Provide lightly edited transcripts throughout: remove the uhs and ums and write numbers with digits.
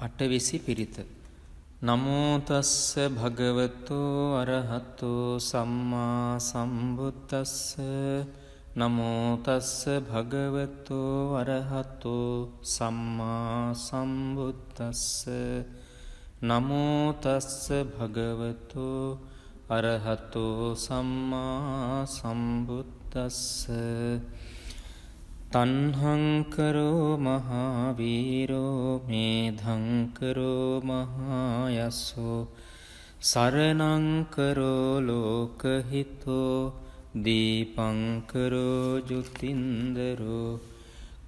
අටවිසි පිරිත. නමෝ තස්ස භගවතෝ අරහතෝ සම්මා සම්බුද්දස්ස. නමෝ තස්ස භගවතෝ අරහතෝ සම්මා සම්බුද්දස්ස. නමෝ තස්ස භගවතෝ අරහතෝ සම්මා සම්බුද්දස්ස. තන්හංකරෝ මහාවීරෝ මේධංකරෝ මහායස්සෝ සරණංකරෝ ලෝකහිතෝ දීපංකරෝ ජුතින්දරෝ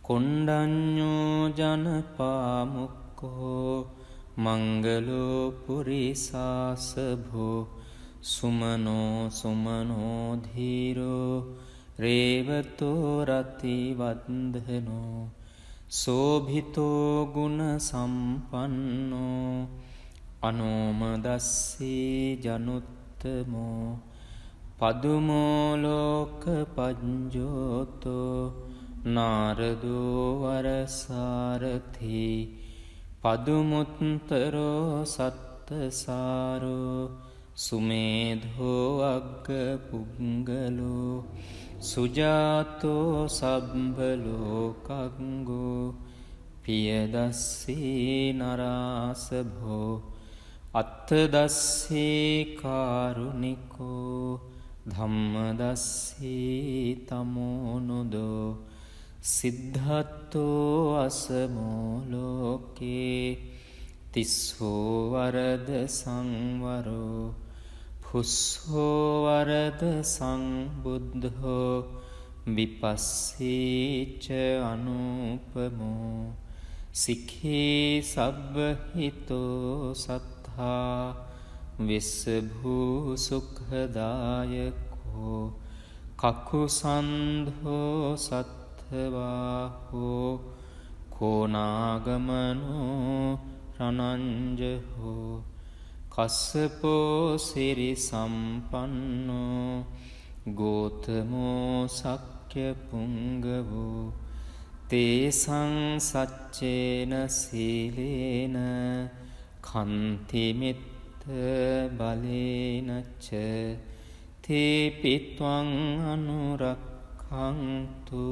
කොණ්ඩඤ්ඤෝ ජනපාමුක්කෝ මංගලෝ පුරිසාසභෝ සුමනෝ සුමනෝ ධීරෝ රේවතෝ රතිවන්දනෝ සෝභිතෝ ගුණ සම්පන්නෝ අනෝමදස්සී ජනුත්තමෝ පදුමෝ ලෝක පඤ්ජෝතෝ නාරදෝ වරසාරථි පදුමුත්තරෝ සත්තසාරෝ සුමේධෝ අග්ග පුංගලෝ සුජාතෝ සබ්බලෝකංගෝ පියදස්සී නරාසභෝ අත්තදස්සී කාරුණිකෝ ධම්මදස්සී තමෝනුදෝ සිද්ධත්තෝ අසමෝ ලෝකේ තිස්සෝ වරද සංවරෝ පුස්සෝ වරද සංබුද්ධෝ විපස්සීච අනුපමෝ සික්ඛී සබ්බහිතෝ සත්තා විස්සභූ සුඛදායකෝ කකුසන්ධෝ සත්ථවාහෝ කෝනාගමනෝ රණංජහෝ කස්සපෝ සිරි සම්පන්නෝ ගෝතමෝ සක්්‍ය පුංගවෝ තේසං සච්චේන සීලේන කන්තිමිත්ත බලේනච්ච තේපිත්වං අනුරක්ඛන්තු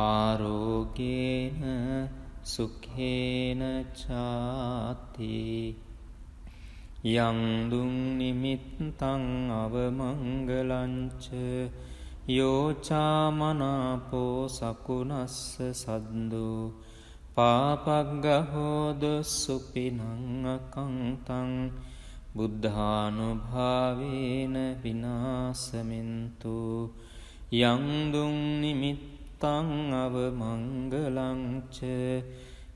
ආරෝගේන සුඛේන චාති. යං දුං නිමිත්තං අවමංගලංච යෝචාමනාපෝ සකුණස්ස සද්දෝ පාපග්ගහෝද සුපිනං අකංතං බුද්ධානුභාවේන විනාසමින්තු. යං දුං නිමිත්තං අවමංගලංච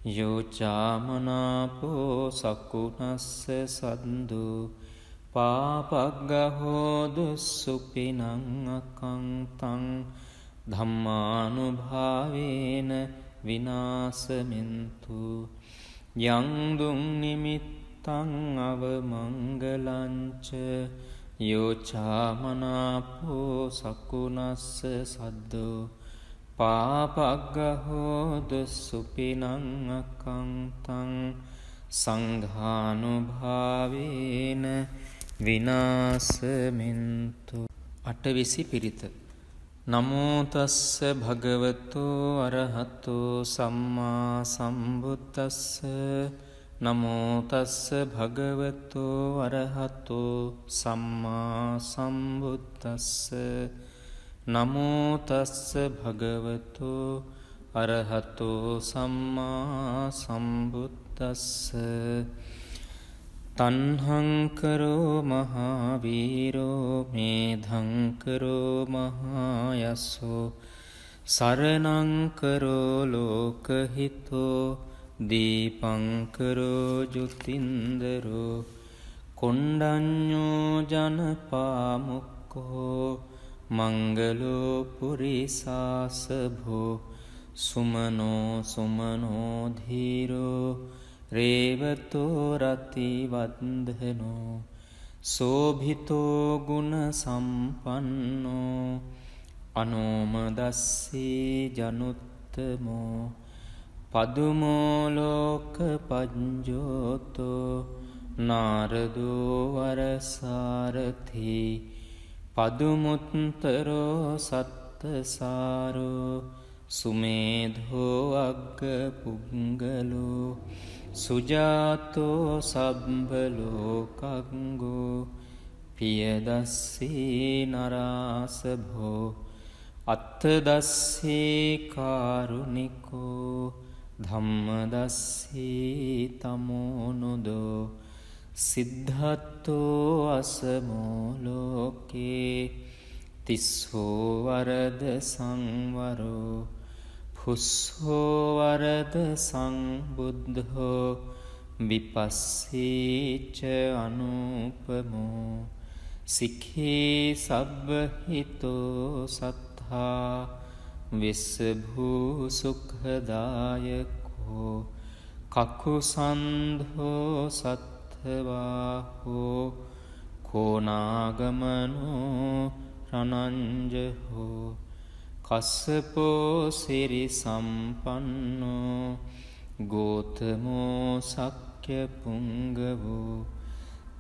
යෝචාමනාපෝ සකුණස්ස සද්දෝ පාපග්ගහෝද සුපිනං අකංතං ධම්මානුභාවේන විනාසමින්තු. යං දුං නිමිත්තං අවමංගලංච යෝචාමනාපෝ සකුණස්ස සද්දෝ පාපග්ගහෝද සුපිනං අකංතං සංඝානුභාවේන විනාසමින්තු. අටවිසි පිරිත. නමෝ තස්ස භගවතෝ අරහතෝ සම්මා සම්බුද්දස්ස. නමෝ තස්ස භගවතෝ අරහතෝ සම්මා සම්බුද්දස්ස. නමෝ තස්ස භගවතෝ අරහතෝ සම්මා සම්බුද්දස්ස. තන්හංකරෝ මහාවීරෝ මේධංකරෝ මහායස්සෝ සරණංකරෝ ලෝකහිතෝ දීපංකරෝ ජුතින්දරෝ කොණ්ඩඤ්ඤෝ ජනපාමුක්කෝ මංගලෝ පුරිසාසභෝ සුමනෝ සුමනෝ ධීරෝ රේවතෝ රතිවන්දනෝ සෝභිතෝ ගුණ සම්පන්නෝ අනෝමදස්සී ජනුත්තමෝ පදුමෝලෝක පජ්ජෝතෝ නාරදෝ වරසාරථී පදුමුත්තරෝ සත්තසාරෝ සුමේධෝ අග්ග පුංගලෝ සුජාතෝ සබ්බලෝකංගෝ පියදස්සී නරාසභෝ අත්තදස්සී කාරුණිකෝ ධම්මදස්සී තමෝනුදෝ සිද්ධත්තෝ අසමෝලෝකේ තිස්සෝ වරද සංවරෝ පුස්සෝ වරද සංබුද්ධෝ විපස්සීච අනුපමෝ සික්ඛී සබ්බහිතෝ සත්තා විස්සභූ සුඛදායකෝ කකුසන්ධෝ සත්ථවාහෝ කෝනාගමනෝ රණංජහෝ කස්සපෝ සිරි සම්පන්නෝ ගෝතමෝ සක්්‍ය පුංගවෝ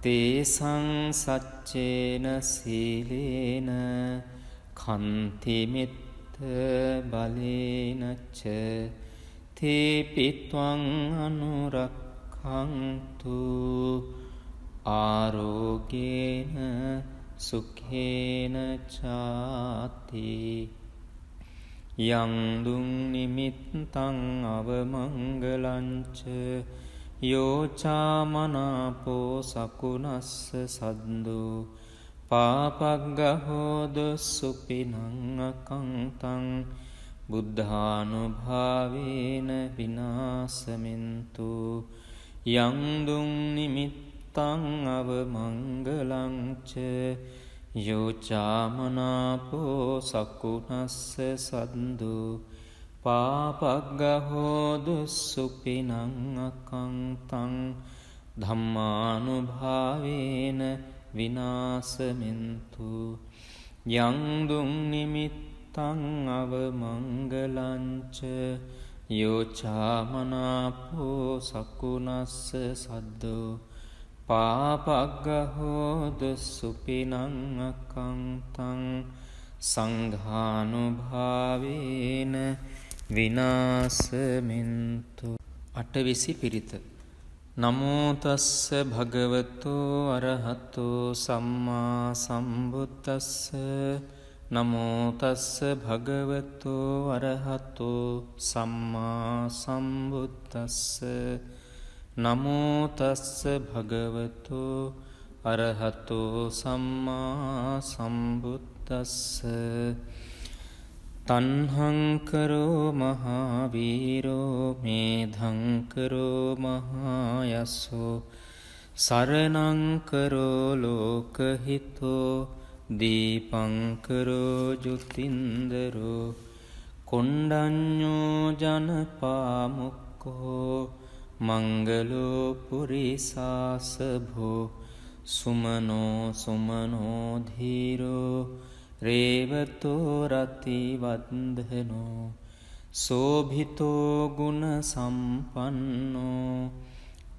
තේසං සච්චේන සීලේන කන්තිමිත්ත බලේනච්ච තේපිත්වං අනුරක්ඛන්තු ආරෝගේන සුඛේන චාති යං දුං නිමිත්තං අවමංගලංච යෝචාමනාපෝ සකුනස්ස සද්දෝ පාපග්ගහෝද සුපිනං අකංතං බුද්ධානුභාවේන විනාසමින්තු යං දුං නිමිත්තං අවමංගලංච යෝචාමනාපෝ සකුනස්ස සද්දෝ පාපග්ගහෝද සුපිනං අකංතං ධම්මානුභාවේන විනාසමින්තු යං දුං නිමිත්තං අවමංගලංච යෝචාමනාපෝ සකුනස්ස සද්දෝ පාපග්ගහෝද සුපිනං අකංතං සංඝානුභාවේන විනාසමින්තු අටවිසි පිරිත නමෝ තස්ස භගවතෝ අරහතෝ සම්මා සම්බුද්දස්ස නමෝ තස්ස භගවතෝ අරහතෝ සම්මා සම්බුද්දස්ස නමෝ තස්ස භගවතෝ අරහතෝ සම්මා සම්බුද්දස්ස තණ්හං කරෝ මහාවීරෝ මේධං කරෝ මහායස්සෝ සරණං කරෝ ලෝකහිතෝ දීපං කරෝ ජුතින්දරෝ කොණ්ඩඤ්ඤෝ ජනපාමුක්ඛෝ මංගලෝ පුරිසාසභෝ සුමනෝ සුමනෝ ධීරෝ රේවතෝ රතිවන්දනෝ සෝභිතෝ ගුණ සම්පන්නෝ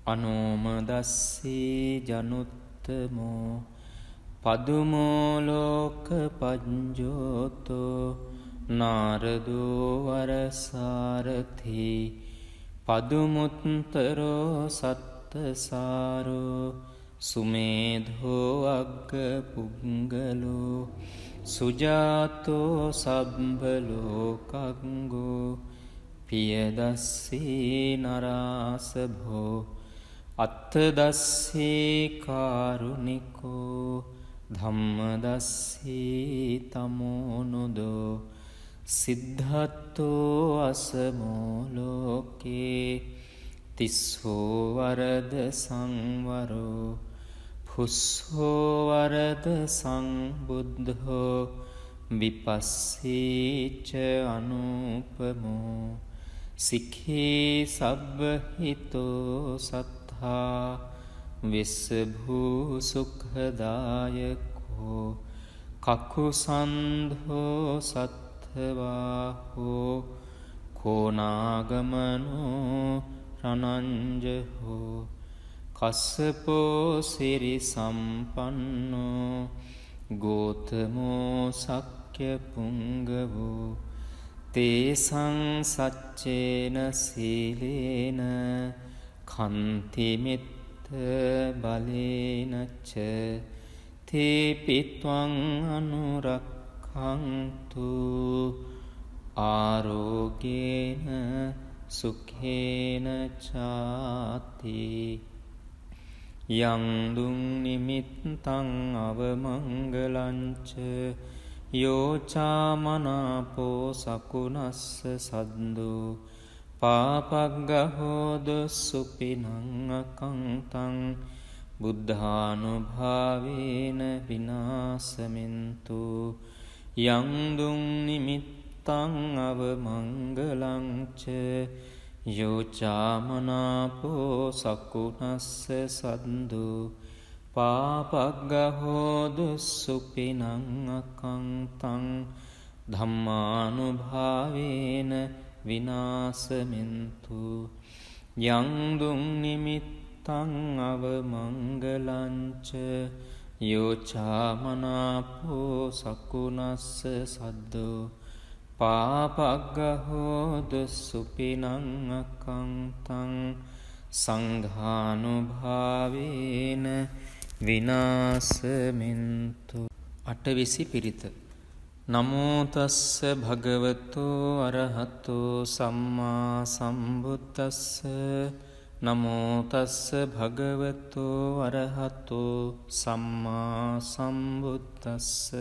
අනෝමදස්සී ජනුත්තමෝ පදුමෝලෝක පජ්ජෝතෝ නාරදෝ වරසාරථී පදුමුත්තරෝ සත්තසාරෝ සුමේධෝ අග්ග පුංගලෝ සුජාතෝ සබ්බලෝකංගෝ පියදස්සී නරාසභෝ අත්තදස්සී කාරුණිකෝ ධම්මදස්සී තමෝනුදෝ සිද්ධත්තෝ අසමෝලෝකේ තිස්සෝ වරද සංවරෝ පුස්සෝ වරද සංබුද්ධෝ විපස්සීච අනුපමෝ සික්ඛී සබ්බහිතෝ සත්තා විස්සභූ සුඛදායකෝ කකුසන්ධෝ සත්ථවාහෝ කෝනාගමනෝ රණංජහෝ කස්සපෝ සිරි සම්පන්නෝ ගෝතමෝ සක්්‍ය පුංගවෝ තේසං සච්චේන සීලේන කන්තිමිත්ත බලේනච්ච තේපිත්වං අනුරක්ඛන්තු ආරෝගේන සුඛේන චාති යං දුං නිමිත්තං අවමංගලංච යෝචාමනාපෝ සකුනස්ස සද්දෝ පාපග්ගහෝද සුපිනං අකංතං බුද්ධානුභාවේන විනාසමින්තු යං දුං නිමිත්තං අවමංගලංච යෝචාමනාපෝ සකුනස්ස සද්දෝ පාපග්ගහෝද සුපිනං අකංතං ධම්මානුභාවේන විනාසමින්තු යං දුං නිමිත්තං අවමංගලංච යෝචාමනාපෝ සකුනස්ස සද්දෝ පාපග්ගහෝද සුපිනං අකංතං සංඝානුභාවේන විනාසමින්තු අටවිසි පිරිත නමෝ තස්ස භගවතෝ අරහතෝ සම්මා සම්බුද්දස්ස නමෝ තස්ස භගවතෝ අරහතෝ සම්මා සම්බුද්දස්ස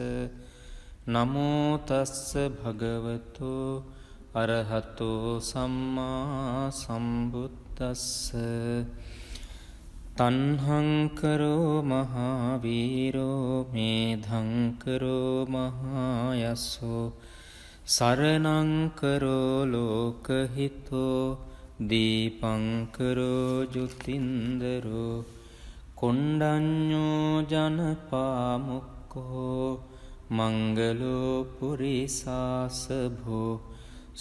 නමෝ තස්ස භගවතෝ අරහතෝ සම්මා සම්බුද්දස්ස තණ්හං කරෝ මහාවීරෝ මේධං කරෝ මහායසෝ සරණං කරෝ ලෝකහිතෝ දීපං කරෝ ජුතින්දරෝ කොණ්ඩඤ්ඤෝ ජනපාමුක්ඛෝ මංගලෝ පුරිසාසභෝ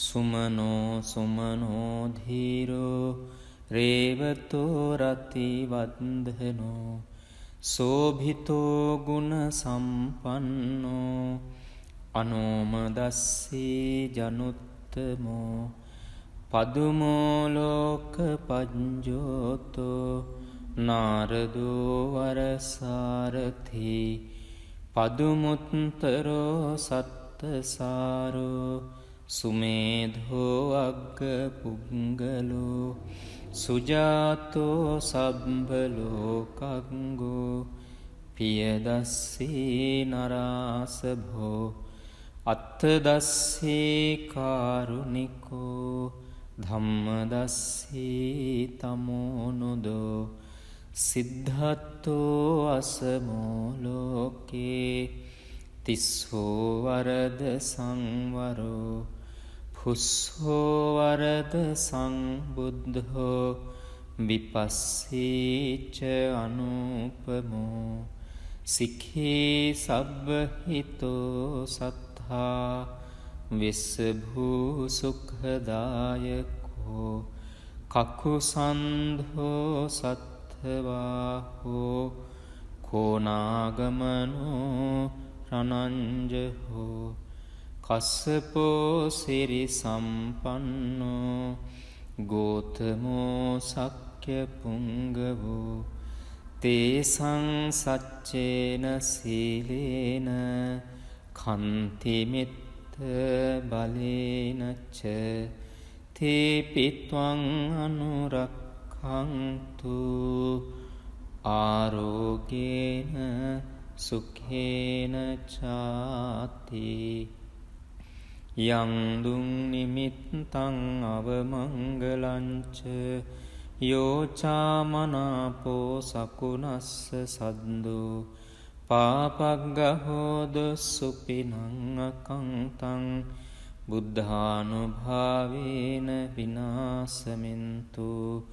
සුමනෝ සුමනෝ ධීරෝ රේවතෝ රතිවන්දනෝ සෝභිතෝ ගුණ සම්පන්නෝ අනෝමදස්සී ජනුත්තමෝ පදුමෝ ලෝක පඤ්ජෝතෝ නාරදෝ වරසාරථි පදුමුත්තරෝ සත්තසාරෝ සුමේධෝ අග්ග පුංගලෝ සුජාතෝ සබ්බලෝකංගෝ පියදස්සී නරාසභෝ අත්තදස්සී කාරුණිකෝ ධම්මදස්සී තමෝනුදෝ සිද්ධත්තෝ අසමෝ ලෝකේ තිස්සෝ වරද සංවරෝ පුස්සෝ වරද සංබුද්ධෝ විපස්සීච අනුපමෝ සික්ඛී සබ්බහිතෝ සත්තා විස්සභූ සුඛදායකෝ කකුසන්ධෝ සත්ථවාහෝ කෝනාගමනෝ රණංජහෝ කස්සපෝ සිරි සම්පන්නෝ ගෝතමෝ සක්්‍ය පුංගවෝ තේසං සච්චේන සීලේන කන්තිමිත්ත බලේනච්ච තේපිත්වං අනුරක්ඛන්තු ආරෝගේන සුඛේන චාති යං දුං නිමිත්තං අවමංගලංච යෝචාමනාපෝ සකුනස්ස සද්දෝ පාපග්ගහෝද සුපිනං අකංතං බුද්ධානුභාවේන විනාසමින්තු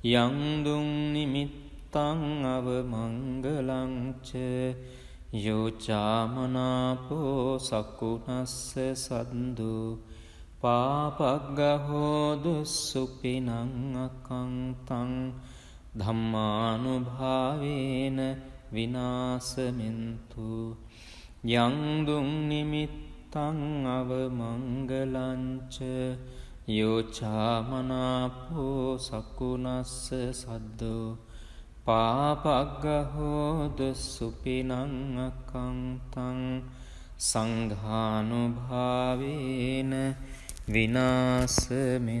යං දුං නිමිත්තං අවමංගලංච යෝචාමනාපෝ සකුනස්ස සද්දෝ පාපග්ගහෝදුස්සුපිනං අකංතං ධම්මානුභාවේන විනාසමින්තු යංදුං නිමිත්තං අවමංගලංච යෝචාමනාපෝ සකුනස්ස සද්දෝ පාපග්ගහෝදුස්සුපිනං අකංතං සංඝානුභාවේන විනාසමින්තු